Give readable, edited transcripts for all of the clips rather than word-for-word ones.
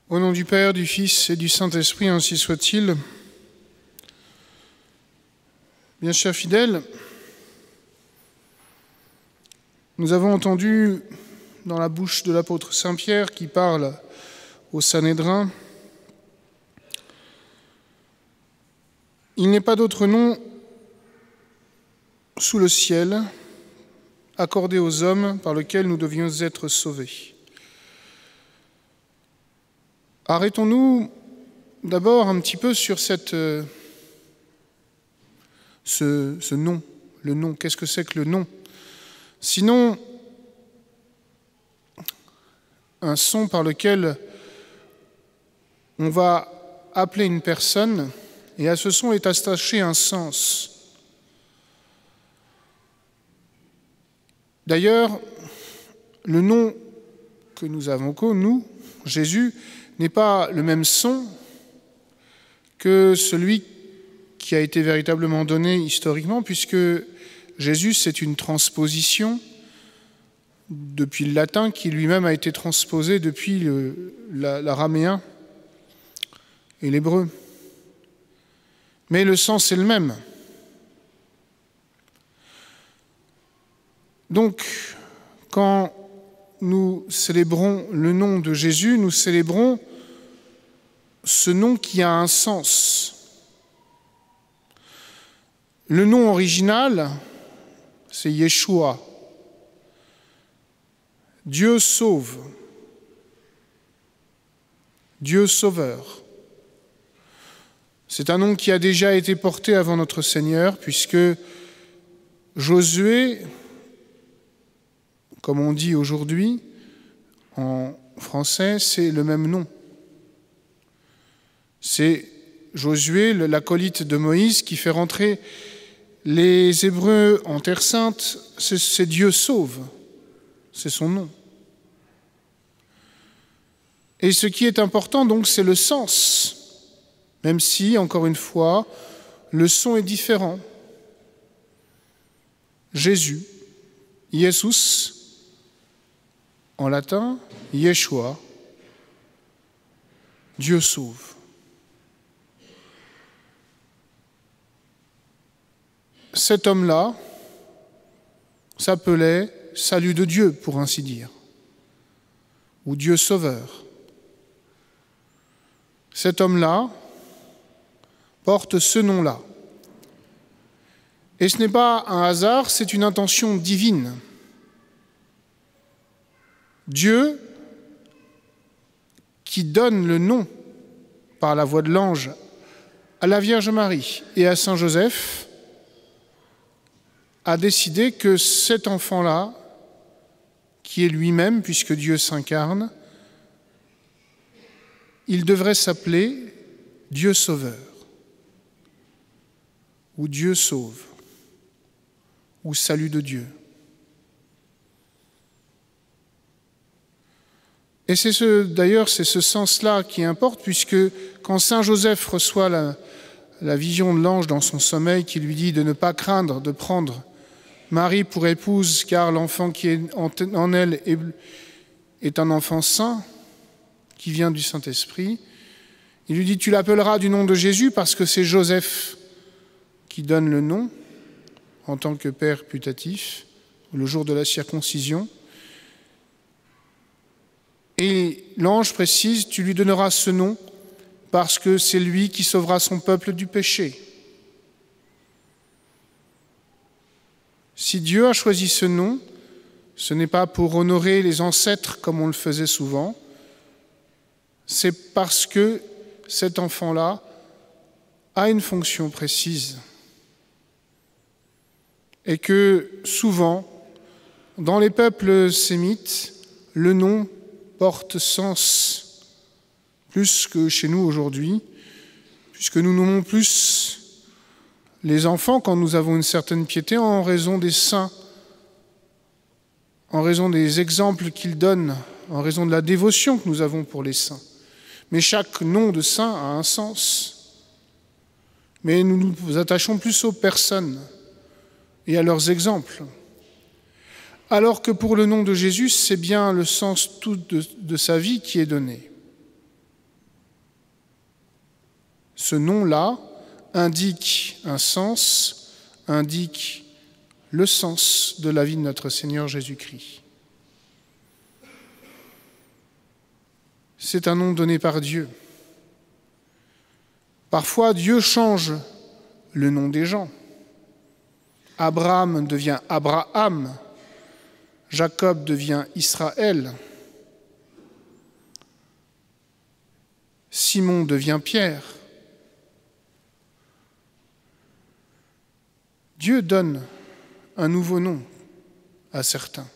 Au nom du Père, du Fils et du Saint-Esprit, ainsi soit-il. Bien chers fidèles, nous avons entendu dans la bouche de l'apôtre Saint-Pierre qui parle au Sanhédrin, « Il n'est pas d'autre nom sous le ciel accordé aux hommes par lequel nous devions être sauvés. » Arrêtons-nous d'abord un petit peu sur ce nom. Le nom, qu'est-ce que c'est que le nom? Sinon, un son par lequel on va appeler une personne et à ce son est attaché un sens. D'ailleurs, le nom que nous avons, nous, Jésus, n'est pas le même son que celui qui a été véritablement donné historiquement, puisque Jésus, c'est une transposition depuis le latin qui lui-même a été transposé depuis l'araméen et l'hébreu. Mais le sens est le même. Donc, quand nous célébrons le nom de Jésus, nous célébrons ce nom qui a un sens. Le nom original, c'est Yeshua. Dieu sauve. Dieu sauveur. C'est un nom qui a déjà été porté avant notre Seigneur, puisque Josué, comme on dit aujourd'hui en français, c'est le même nom. C'est Josué, l'acolyte de Moïse, qui fait rentrer les Hébreux en Terre Sainte. C'est Dieu sauve, c'est son nom. Et ce qui est important, donc, c'est le sens. Même si, encore une fois, le son est différent. Jésus, Jesus, en latin, Yeshua, Dieu sauve. Cet homme-là s'appelait Salut de Dieu, pour ainsi dire, ou Dieu sauveur. Cet homme-là porte ce nom-là. Et ce n'est pas un hasard, c'est une intention divine. Dieu, qui donne le nom par la voix de l'ange à la Vierge Marie et à Saint Joseph, a décidé que cet enfant-là, qui est lui-même, puisque Dieu s'incarne, il devrait s'appeler Dieu sauveur, ou Dieu sauve, ou salut de Dieu. Et d'ailleurs, c'est ce sens-là qui importe, puisque quand Saint Joseph reçoit la vision de l'ange dans son sommeil qui lui dit de ne pas craindre de prendre Marie pour épouse, car l'enfant qui est en elle est un enfant saint, qui vient du Saint-Esprit, il lui dit « Tu l'appelleras du nom de Jésus » parce que c'est Joseph qui donne le nom en tant que père putatif, le jour de la circoncision. Et l'ange précise, tu lui donneras ce nom parce que c'est lui qui sauvera son peuple du péché. Si Dieu a choisi ce nom, ce n'est pas pour honorer les ancêtres comme on le faisait souvent, c'est parce que cet enfant-là a une fonction précise. Et que souvent, dans les peuples sémites, le nom porte sens plus que chez nous aujourd'hui, puisque nous nommons plus les enfants quand nous avons une certaine piété en raison des saints, en raison des exemples qu'ils donnent, en raison de la dévotion que nous avons pour les saints. Mais chaque nom de saint a un sens. Mais nous nous attachons plus aux personnes et à leurs exemples. Alors que pour le nom de Jésus, c'est bien le sens tout de sa vie qui est donné. Ce nom-là indique un sens, indique le sens de la vie de notre Seigneur Jésus-Christ. C'est un nom donné par Dieu. Parfois, Dieu change le nom des gens. Abraham devient Abraham, Jacob devient Israël, Simon devient Pierre. Dieu donne un nouveau nom à certains,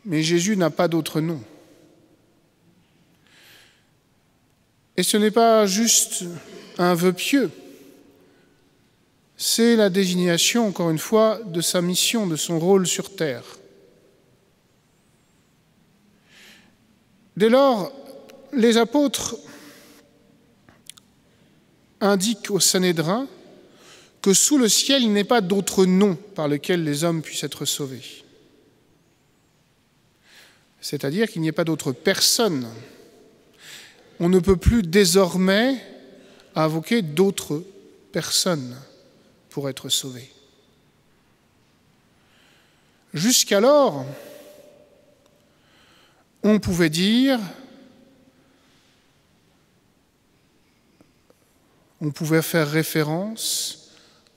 mais Jésus n'a pas d'autre nom. Et ce n'est pas juste un vœu pieux, c'est la désignation, encore une fois, de sa mission, de son rôle sur terre. Dès lors, les apôtres indiquent au Sanhédrin que sous le ciel, il n'est pas d'autre nom par lequel les hommes puissent être sauvés. C'est-à-dire qu'il n'y ait pas d'autre personne. On ne peut plus désormais invoquer d'autres personnes pour être sauvé. Jusqu'alors, on pouvait dire, on pouvait faire référence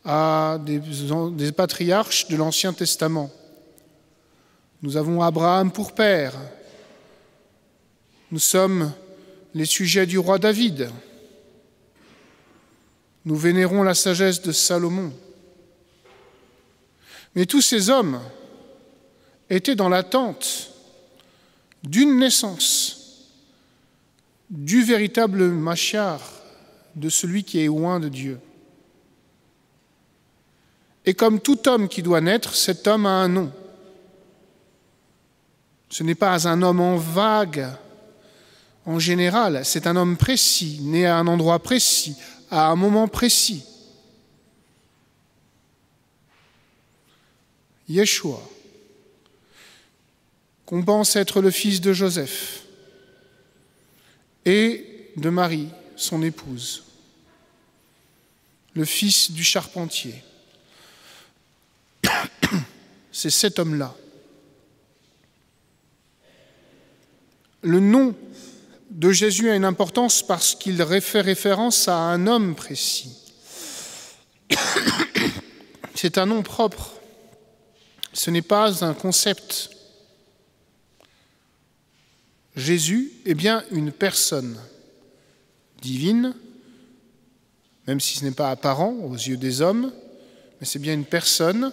à des patriarches de l'Ancien Testament. Nous avons Abraham pour père. Nous sommes les sujets du roi David. Nous vénérons la sagesse de Salomon. Mais tous ces hommes étaient dans l'attente d'une naissance, du véritable Machiar, de celui qui est oint de Dieu. Et comme tout homme qui doit naître, cet homme a un nom. Ce n'est pas un homme en vague, en général, c'est un homme précis, né à un endroit précis, à un moment précis. Yeshua, qu'on pense être le fils de Joseph et de Marie, son épouse, le fils du charpentier. C'est cet homme-là. Le nom de Jésus a une importance parce qu'il fait référence à un homme précis. C'est un nom propre. Ce n'est pas un concept. Jésus est bien une personne divine, même si ce n'est pas apparent aux yeux des hommes, mais c'est bien une personne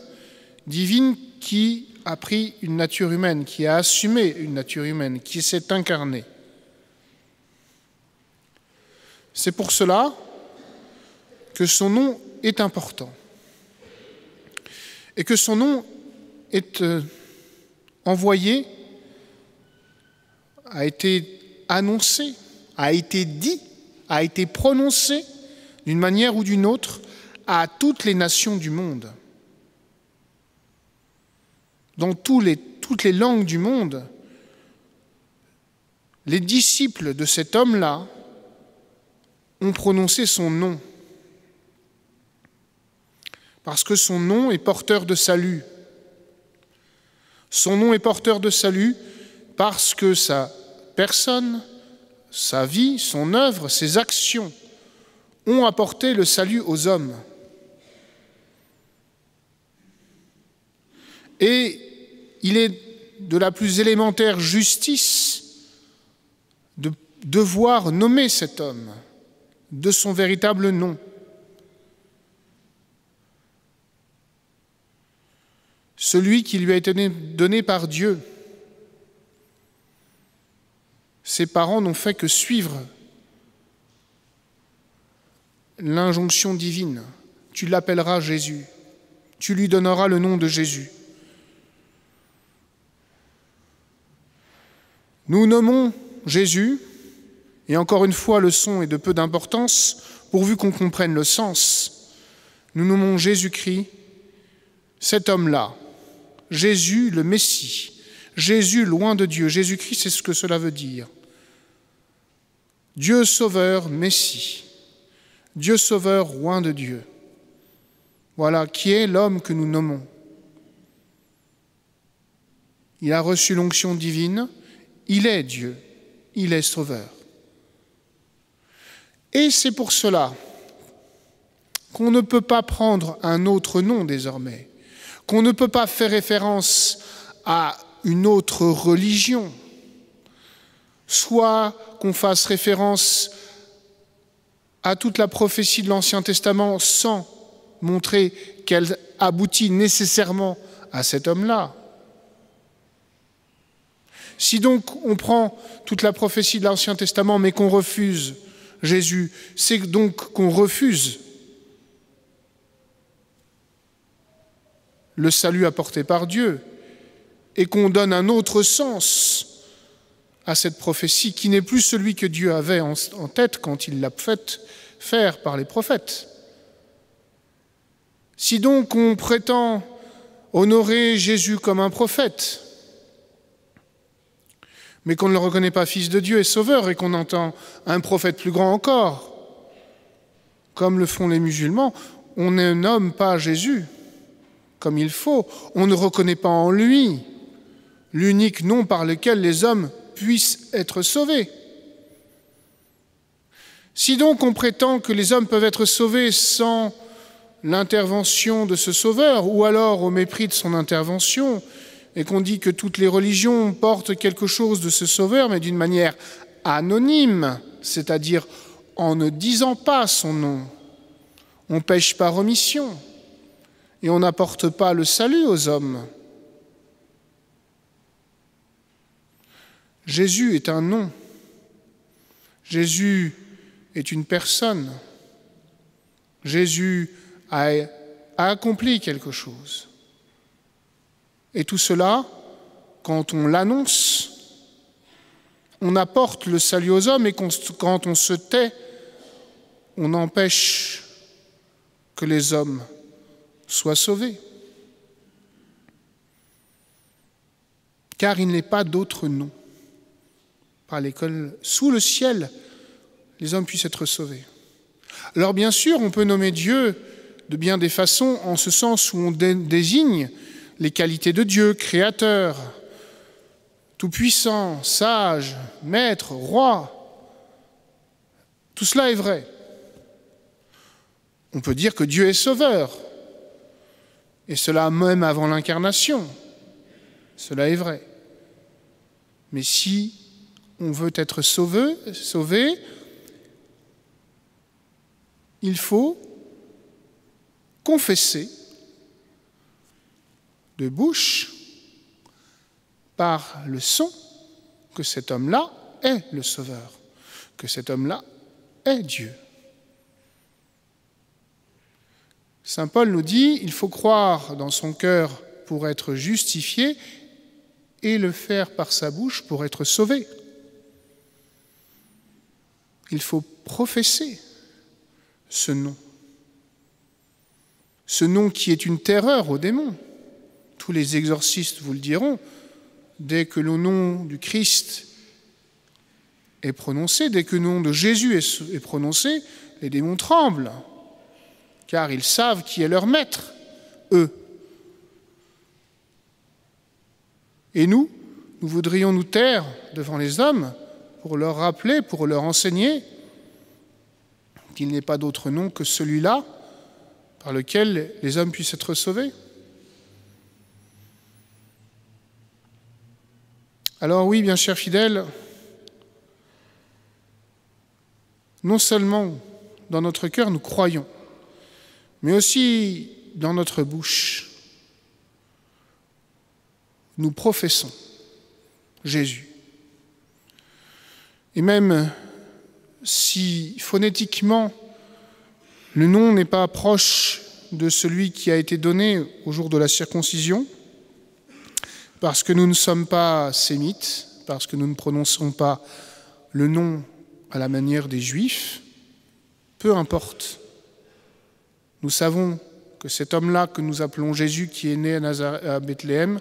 divine qui a pris une nature humaine, qui a assumé une nature humaine, qui s'est incarnée. C'est pour cela que son nom est important et que son nom est envoyé, a été annoncé, a été dit, a été prononcé d'une manière ou d'une autre à toutes les nations du monde. Dans toutes les langues du monde, les disciples de cet homme-là ont prononcé son nom. Parce que son nom est porteur de salut. Son nom est porteur de salut parce que sa personne, sa vie, son œuvre, ses actions ont apporté le salut aux hommes. Et il est de la plus élémentaire justice de devoir nommer cet homme de son véritable nom. Celui qui lui a été donné par Dieu. Ses parents n'ont fait que suivre l'injonction divine. Tu l'appelleras Jésus. Tu lui donneras le nom de Jésus. Nous nommons Jésus, et encore une fois, le son est de peu d'importance, pourvu qu'on comprenne le sens. Nous nommons Jésus-Christ, cet homme-là, Jésus le Messie, Jésus loin de Dieu. Jésus-Christ, c'est ce que cela veut dire. Dieu sauveur, Messie. Dieu sauveur, roi de Dieu. Voilà qui est l'homme que nous nommons. Il a reçu l'onction divine, il est Dieu, il est sauveur. Et c'est pour cela qu'on ne peut pas prendre un autre nom désormais, qu'on ne peut pas faire référence à une autre religion, soit qu'on fasse référence à toute la prophétie de l'Ancien Testament sans montrer qu'elle aboutit nécessairement à cet homme-là. Si donc on prend toute la prophétie de l'Ancien Testament mais qu'on refuse Jésus, c'est donc qu'on refuse le salut apporté par Dieu et qu'on donne un autre sens à cette prophétie qui n'est plus celui que Dieu avait en tête quand il l'a fait faire par les prophètes. Si donc on prétend honorer Jésus comme un prophète, mais qu'on ne le reconnaît pas fils de Dieu et sauveur et qu'on entend un prophète plus grand encore, comme le font les musulmans, on ne nomme pas Jésus comme il faut, on ne reconnaît pas en lui l'unique nom par lequel les hommes puissent être sauvés. Si donc on prétend que les hommes peuvent être sauvés sans l'intervention de ce sauveur, ou alors au mépris de son intervention, et qu'on dit que toutes les religions portent quelque chose de ce sauveur, mais d'une manière anonyme, c'est-à-dire en ne disant pas son nom, on pêche par omission, et on n'apporte pas le salut aux hommes. Jésus est un nom. Jésus est une personne. Jésus a accompli quelque chose. Et tout cela, quand on l'annonce, on apporte le salut aux hommes, et quand on se tait, on empêche que les hommes soient sauvés. Car il n'est pas d'autre nom par lequel, sous le ciel, les hommes puissent être sauvés. Alors bien sûr, on peut nommer Dieu de bien des façons, en ce sens où on désigne les qualités de Dieu, créateur, tout-puissant, sage, maître, roi. Tout cela est vrai. On peut dire que Dieu est sauveur, et cela même avant l'incarnation. Cela est vrai. Mais si on veut être sauvé, il faut confesser de bouche, par le son, que cet homme-là est le Sauveur, que cet homme-là est Dieu. Saint Paul nous dit, il faut croire dans son cœur pour être justifié et le faire par sa bouche pour être sauvé. Il faut professer ce nom qui est une terreur aux démons. Tous les exorcistes vous le diront, dès que le nom du Christ est prononcé, dès que le nom de Jésus est prononcé, les démons tremblent, car ils savent qui est leur maître, eux. Et nous voudrions nous taire devant les hommes pour leur rappeler, pour leur enseigner qu'il n'est pas d'autre nom que celui-là par lequel les hommes puissent être sauvés. Alors oui, bien chers fidèles, non seulement dans notre cœur nous croyons, mais aussi dans notre bouche, nous professons Jésus. Et même si phonétiquement le nom n'est pas proche de celui qui a été donné au jour de la circoncision, parce que nous ne sommes pas sémites, parce que nous ne prononçons pas le nom à la manière des Juifs, peu importe. Nous savons que cet homme-là que nous appelons Jésus, qui est né à Bethléem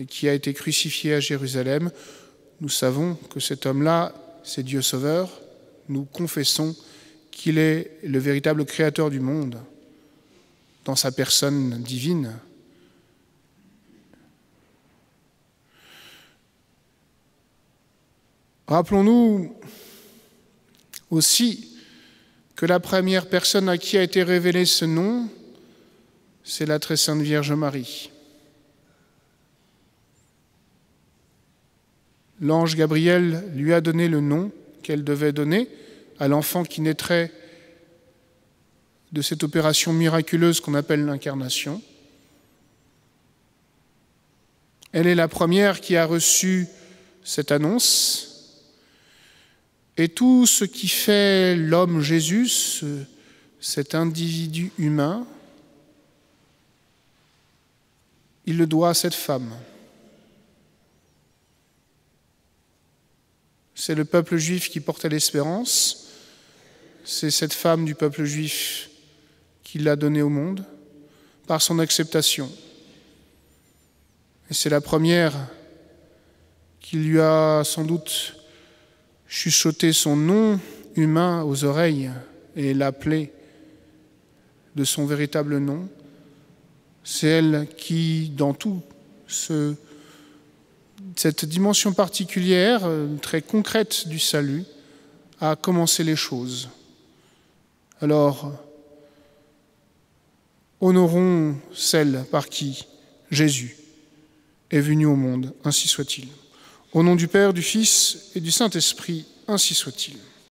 et qui a été crucifié à Jérusalem, nous savons que cet homme-là, c'est Dieu sauveur. Nous confessons puisqu'il est le véritable créateur du monde, dans sa personne divine. Rappelons-nous aussi que la première personne à qui a été révélé ce nom, c'est la très sainte Vierge Marie. L'ange Gabriel lui a donné le nom qu'elle devait donner à l'enfant qui naîtrait de cette opération miraculeuse qu'on appelle l'incarnation. Elle est la première qui a reçu cette annonce. Et tout ce qui fait l'homme Jésus, cet individu humain, il le doit à cette femme. C'est le peuple juif qui portait l'espérance, c'est cette femme du peuple juif qui l'a donné au monde par son acceptation. Et c'est la première qui lui a sans doute chuchoté son nom humain aux oreilles et l'appelé de son véritable nom. C'est elle qui, dans tout cette dimension particulière, très concrète du salut, a commencé les choses. Alors, honorons celle par qui Jésus est venu au monde, ainsi soit-il. Au nom du Père, du Fils et du Saint-Esprit, ainsi soit-il.